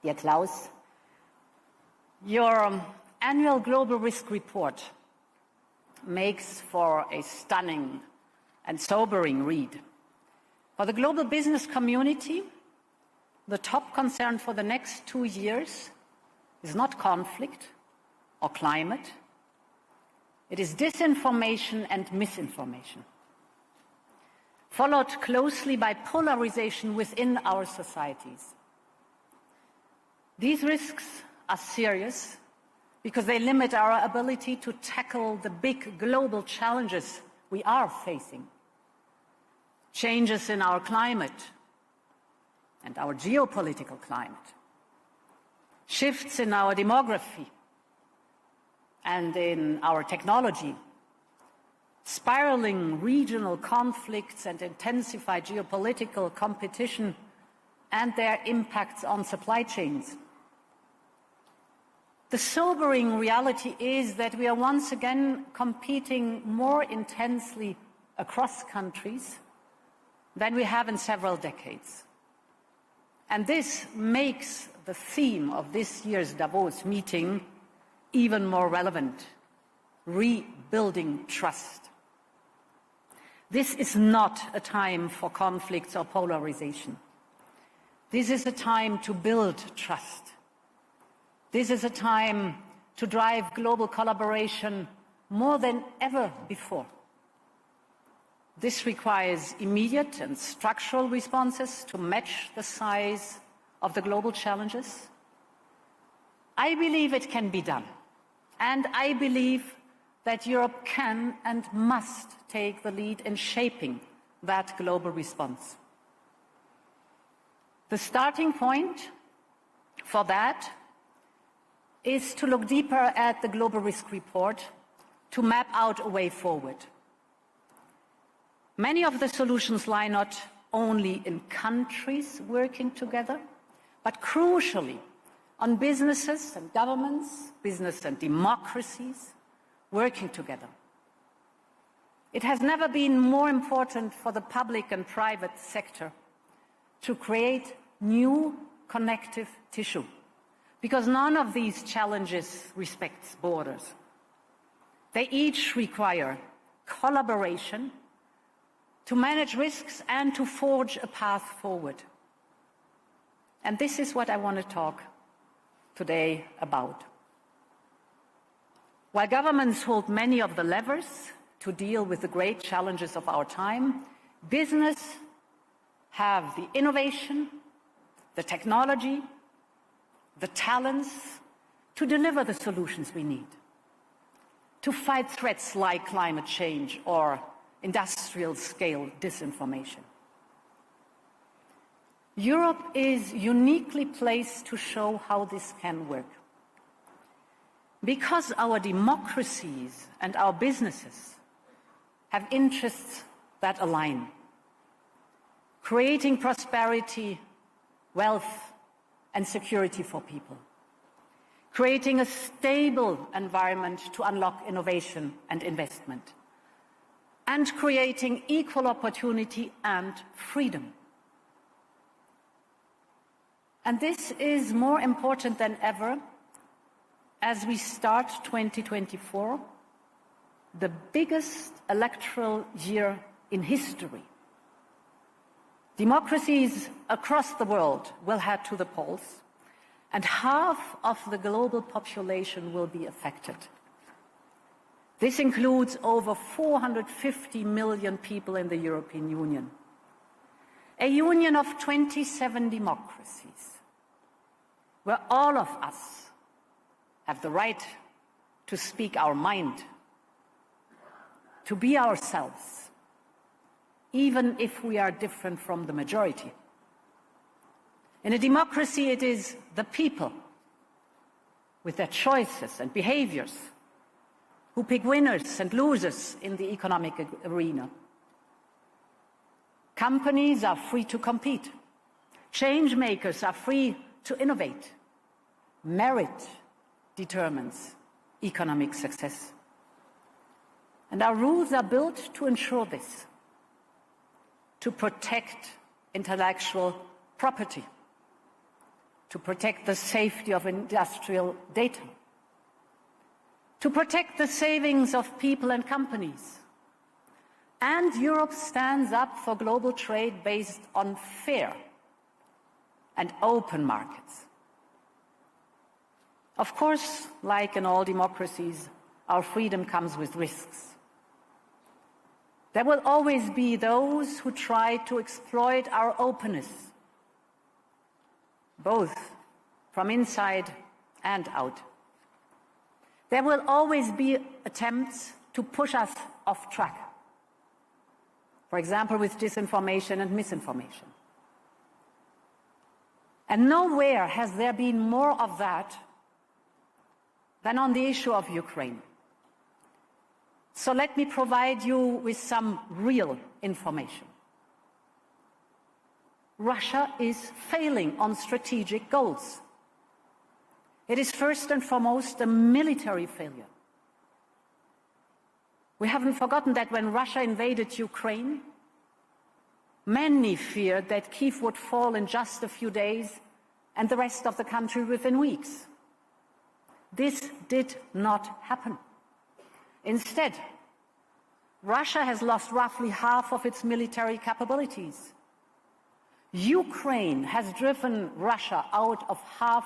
Dear Klaus, your annual global risk report makes for a stunning and sobering read. For the global business community, the top concern for the next 2 years is not conflict or climate. It is disinformation and misinformation, followed closely by polarization within our societies. These risks are serious because they limit our ability to tackle the big global challenges we are facing. Changes in our climate and our geopolitical climate, shifts in our demography and in our technology, spiraling regional conflicts and intensified geopolitical competition and their impacts on supply chains. The sobering reality is that we are once again competing more intensely across countries than we have in several decades. And this makes the theme of this year's Davos meeting even more relevant: rebuilding trust. This is not a time for conflicts or polarization. This is a time to build trust. This is a time to drive global collaboration more than ever before. This requires immediate and structural responses to match the size of the global challenges. I believe it can be done, and I believe that Europe can and must take the lead in shaping that global response. The starting point for that is to look deeper at the Global Risk Report to map out a way forward. Many of the solutions lie not only in countries working together, but crucially on businesses and governments, business and democracies working together. It has never been more important for the public and private sector to create new connective tissue, because none of these challenges respects borders. They each require collaboration to manage risks and to forge a path forward. And this is what I want to talk today about. While governments hold many of the levers to deal with the great challenges of our time, business have the innovation, the technology, the talents to deliver the solutions we need, to fight threats like climate change or industrial-scale disinformation. Europe is uniquely placed to show how this can work. Because our democracies and our businesses have interests that align, creating prosperity, wealth, and security for people, creating a stable environment to unlock innovation and investment, and creating equal opportunity and freedom. And this is more important than ever as we start 2024, the biggest electoral year in history. Democracies across the world will head to the polls, and half of the global population will be affected. This includes over 450 million people in the European Union, a union of 27 democracies, where all of us have the right to speak our mind, to be ourselves, even if we are different from the majority. In a democracy, it is the people, with their choices and behaviors, who pick winners and losers in the economic arena. Companies are free to compete. Change makers are free to innovate. Merit determines economic success. And our rules are built to ensure this, to protect intellectual property, to protect the safety of industrial data, to protect the savings of people and companies. And Europe stands up for global trade based on fair and open markets. Of course, like in all democracies, our freedom comes with risks. There will always be those who try to exploit our openness, both from inside and out. There will always be attempts to push us off track, for example, with disinformation and misinformation. And nowhere has there been more of that than on the issue of Ukraine. So let me provide you with some real information. Russia is failing on strategic goals. It is first and foremost a military failure. We haven't forgotten that when Russia invaded Ukraine, many feared that Kyiv would fall in just a few days and the rest of the country within weeks. This did not happen. Instead, Russia has lost roughly half of its military capabilities. Ukraine has driven Russia out of half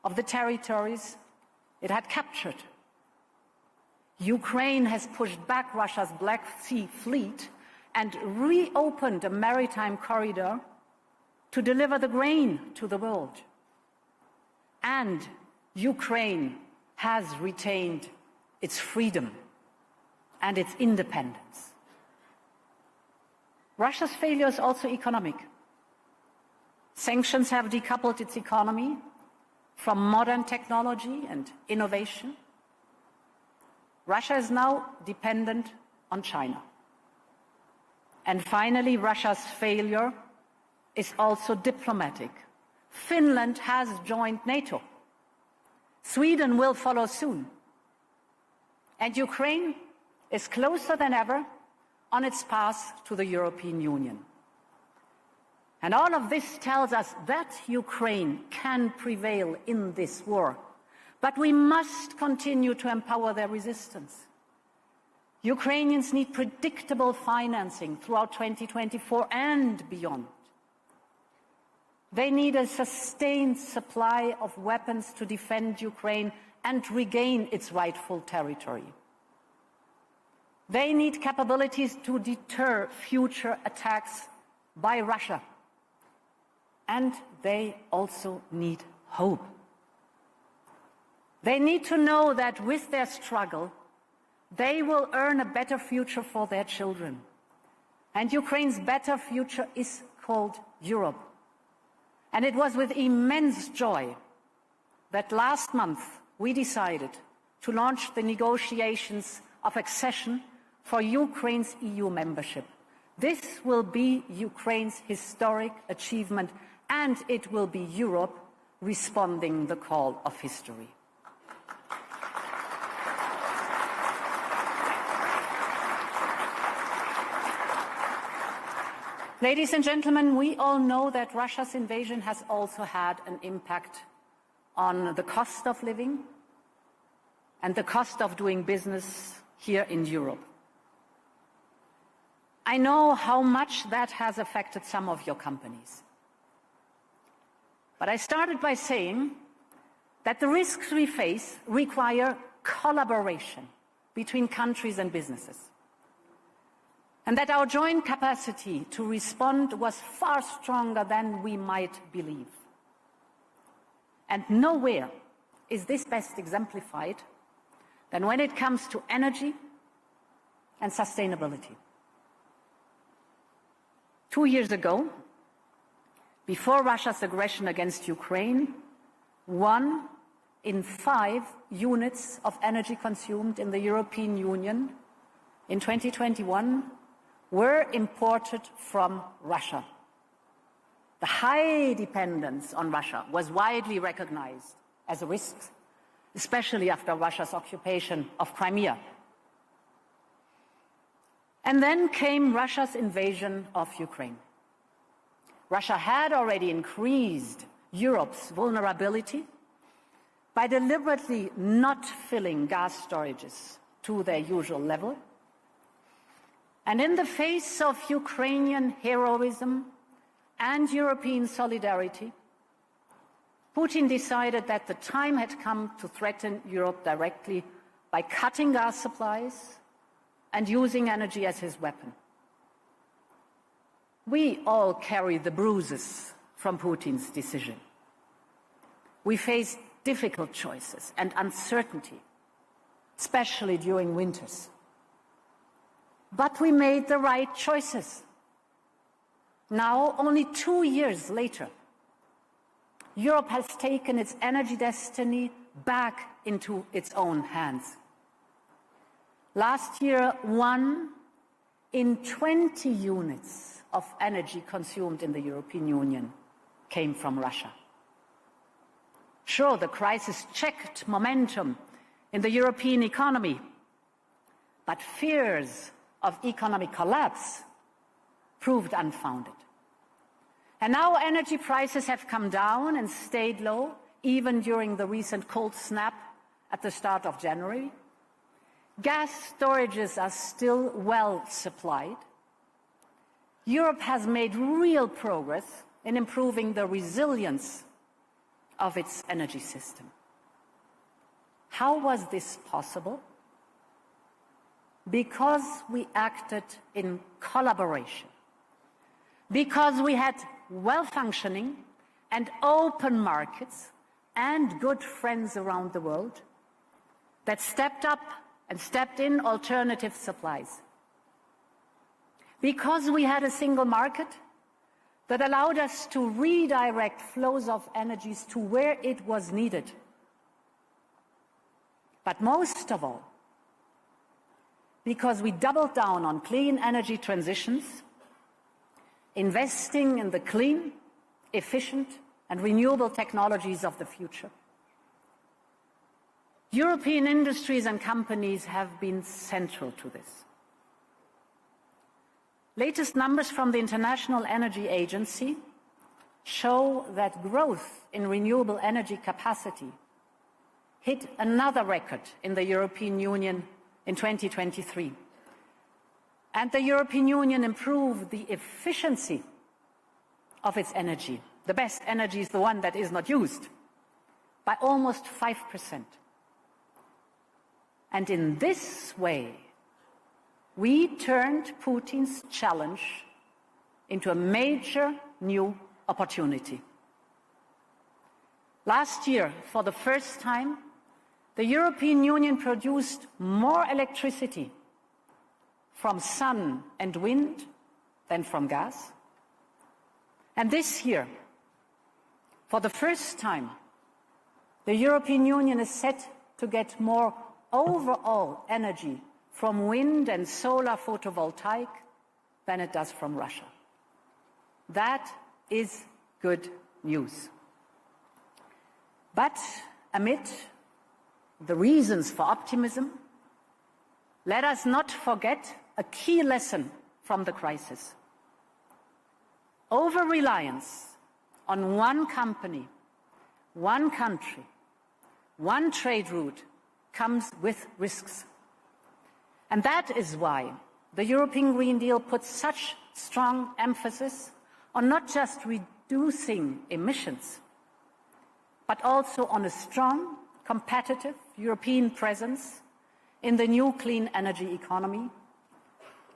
of the territories it had captured. Ukraine has pushed back Russia's Black Sea fleet and reopened a maritime corridor to deliver the grain to the world. And Ukraine has retained its freedom and its independence. Russia's failure is also economic. Sanctions have decoupled its economy from modern technology and innovation. Russia is now dependent on China. And finally, Russia's failure is also diplomatic. Finland has joined NATO. Sweden will follow soon. And Ukraine is closer than ever on its path to the European Union. And all of this tells us that Ukraine can prevail in this war. But we must continue to empower their resistance. Ukrainians need predictable financing throughout 2024 and beyond. They need a sustained supply of weapons to defend Ukraine and regain its rightful territory. They need capabilities to deter future attacks by Russia. And they also need hope. They need to know that with their struggle, they will earn a better future for their children. And Ukraine's better future is called Europe. And it was with immense joy that last month we decided to launch the negotiations of accession for Ukraine's EU membership. This will be Ukraine's historic achievement, and it will be Europe responding the call of history. Ladies and gentlemen, we all know that Russia's invasion has also had an impact on the cost of living and the cost of doing business here in Europe. I know how much that has affected some of your companies. But I started by saying that the risks we face require collaboration between countries and businesses, and that our joint capacity to respond was far stronger than we might believe. And nowhere is this best exemplified than when it comes to energy and sustainability. 2 years ago, before Russia's aggression against Ukraine, 1 in 5 units of energy consumed in the European Union in 2021 were imported from Russia. The high dependence on Russia was widely recognized as a risk, especially after Russia's occupation of Crimea. And then came Russia's invasion of Ukraine. Russia had already increased Europe's vulnerability by deliberately not filling gas storages to their usual level. And in the face of Ukrainian heroism and European solidarity, Putin decided that the time had come to threaten Europe directly by cutting gas supplies and using energy as his weapon. We all carry the bruises from Putin's decision. We face difficult choices and uncertainty, especially during winters. But we made the right choices. Now, only 2 years later, Europe has taken its energy destiny back into its own hands. Last year, 1 in 20 units of energy consumed in the European Union came from Russia. Sure, the crisis checked momentum in the European economy, but fears of economic collapse proved unfounded. And now energy prices have come down and stayed low, even during the recent cold snap at the start of January. Gas storages are still well supplied. Europe has made real progress in improving the resilience of its energy system. How was this possible? Because we acted in collaboration. Because we had well-functioning and open markets and good friends around the world that stepped up and stepped in alternative supplies. Because we had a single market that allowed us to redirect flows of energies to where it was needed. But most of all, because we doubled down on clean energy transitions, investing in the clean, efficient, and renewable technologies of the future. European industries and companies have been central to this. Latest numbers from the International Energy Agency show that growth in renewable energy capacity hit another record in the European Union in 2023. And the European Union improved the efficiency of its energy. The best energy is the one that is not used, by almost 5%. And in this way, we turned Putin's challenge into a major new opportunity. Last year, for the first time, the European Union produced more electricity from sun and wind than from gas. And this year, for the first time, the European Union is set to get more overall energy from wind and solar photovoltaic than it does from Russia. That is good news. But amid the reasons for optimism, let us not forget a key lesson from the crisis. Over-reliance on one company, one country, one trade route comes with risks. And that is why the European Green Deal puts such strong emphasis on not just reducing emissions, but also on a strong, competitive European presence in the new clean energy economy.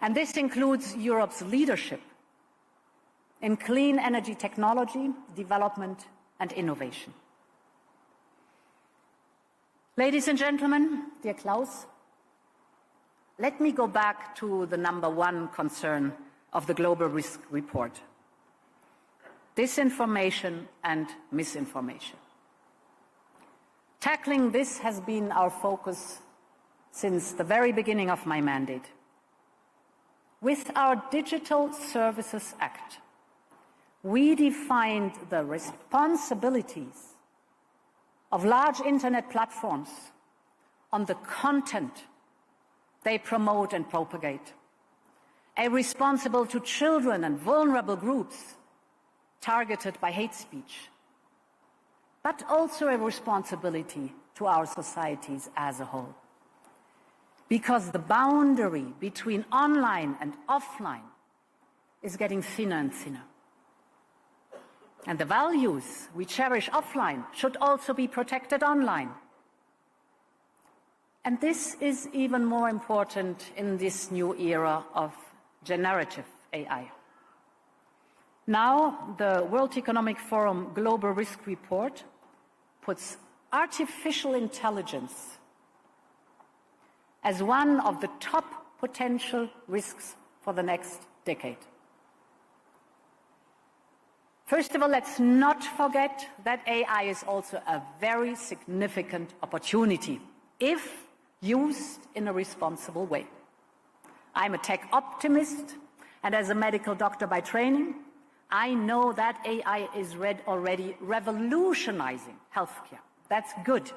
And this includes Europe's leadership in clean energy technology, development and innovation. Ladies and gentlemen, dear Klaus, let me go back to the number one concern of the Global Risk Report: disinformation and misinformation. Tackling this has been our focus since the very beginning of my mandate. With our Digital Services Act, we defined the responsibilities of large internet platforms on the content they promote and propagate, responsible to children and vulnerable groups targeted by hate speech, but also a responsibility to our societies as a whole. Because the boundary between online and offline is getting thinner and thinner. And the values we cherish offline should also be protected online. And this is even more important in this new era of generative AI. Now, the World Economic Forum Global Risk Report puts artificial intelligence as one of the top potential risks for the next decade. First of all, let's not forget that AI is also a very significant opportunity if used in a responsible way. I'm a tech optimist, and as a medical doctor by training, I know that AI is already revolutionizing healthcare. That's good.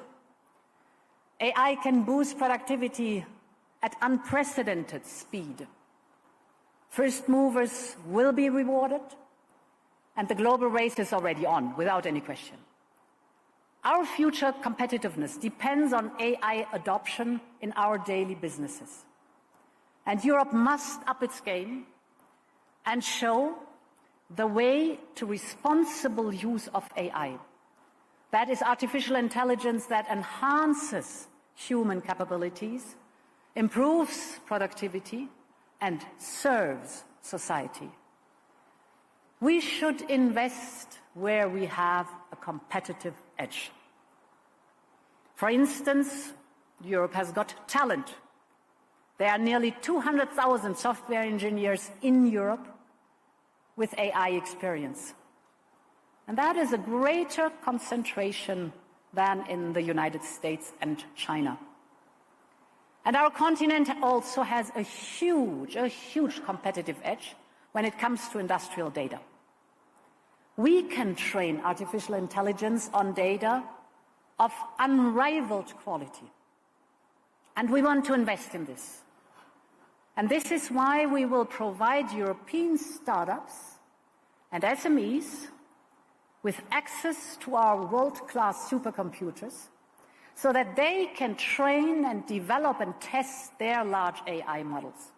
AI can boost productivity at unprecedented speed. First movers will be rewarded, and the global race is already on, without any question. Our future competitiveness depends on AI adoption in our daily businesses. And Europe must up its game and show the way to responsible use of AI. That is artificial intelligence that enhances human capabilities, improves productivity, and serves society. We should invest where we have a competitive edge. For instance, Europe has got talent. There are nearly 200,000 software engineers in Europe with AI experience. And that is a greater concentration than in the United States and China. And our continent also has a huge competitive edge when it comes to industrial data. We can train artificial intelligence on data of unrivaled quality. And we want to invest in this. And this is why we will provide European startups and SMEs with access to our world-class supercomputers so that they can train and develop and test their large AI models.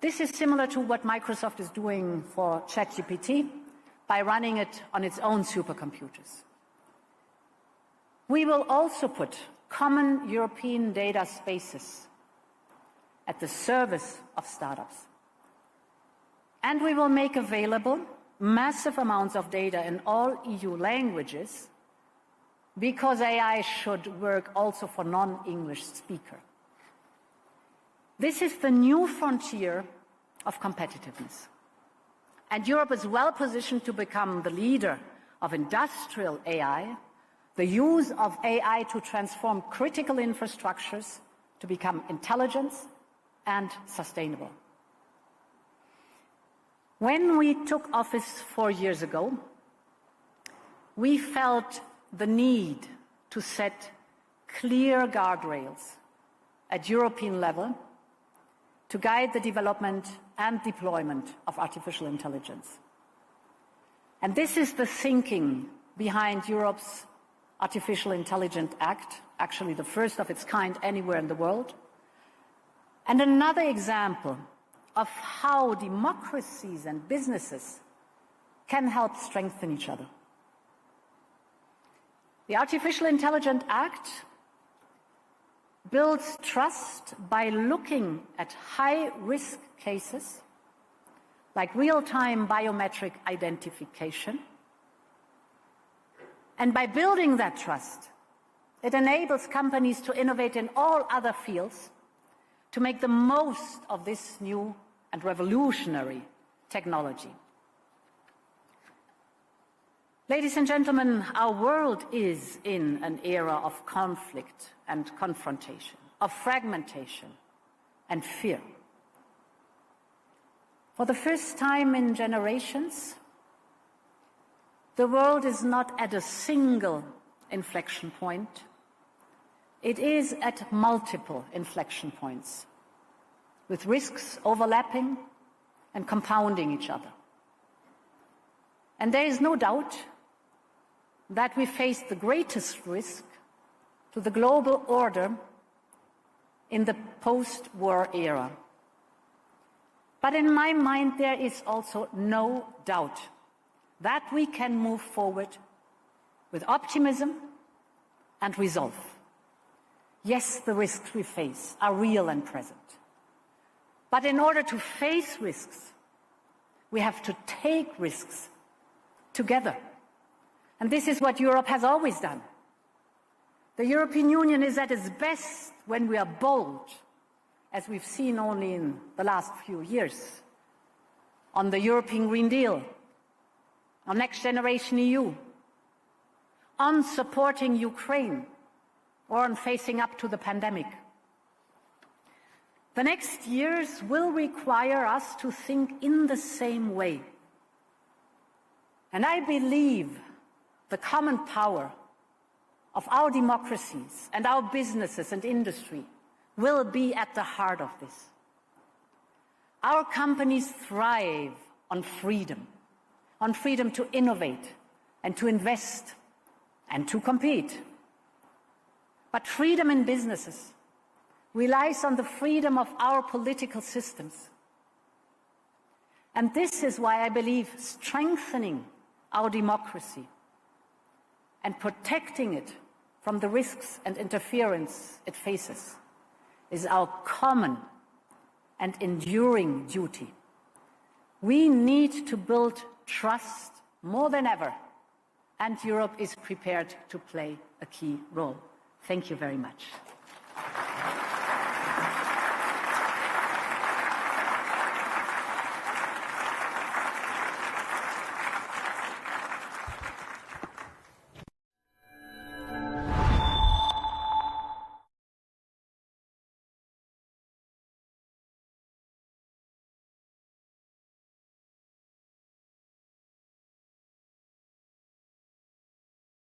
This is similar to what Microsoft is doing for ChatGPT by running it on its own supercomputers. We will also put common European data spaces at the service of startups. And we will make available massive amounts of data in all EU languages because AI should work also for non-English speakers. This is the new frontier of competitiveness. And Europe is well positioned to become the leader of industrial AI, the use of AI to transform critical infrastructures to become intelligent and sustainable. When we took office 4 years ago, we felt the need to set clear guardrails at European level to guide the development and deployment of artificial intelligence. And this is the thinking behind Europe's Artificial Intelligence Act, actually the first of its kind anywhere in the world, and another example of how democracies and businesses can help strengthen each other. The Artificial Intelligence Act builds trust by looking at high-risk cases like real-time biometric identification. And by building that trust, it enables companies to innovate in all other fields to make the most of this new and revolutionary technology. Ladies and gentlemen, our world is in an era of conflict and confrontation, of fragmentation and fear. For the first time in generations, the world is not at a single inflection point. It is at multiple inflection points, with risks overlapping and compounding each other. And there is no doubt that we face the greatest risk to the global order in the post-war era. But in my mind, there is also no doubt that we can move forward with optimism and resolve. Yes, the risks we face are real and present. But in order to face risks, we have to take risks together. And this is what Europe has always done. The European Union is at its best when we are bold, as we've seen only in the last few years, on the European Green Deal, on Next Generation EU, on supporting Ukraine, or on facing up to the pandemic. The next years will require us to think in the same way. And I believe the common power of our democracies and our businesses and industry will be at the heart of this. Our companies thrive on freedom to innovate and to invest and to compete. But freedom in businesses relies on the freedom of our political systems. And this is why I believe strengthening our democracy and protecting it from the risks and interference it faces is our common and enduring duty. We need to build trust more than ever, and Europe is prepared to play a key role. Thank you very much.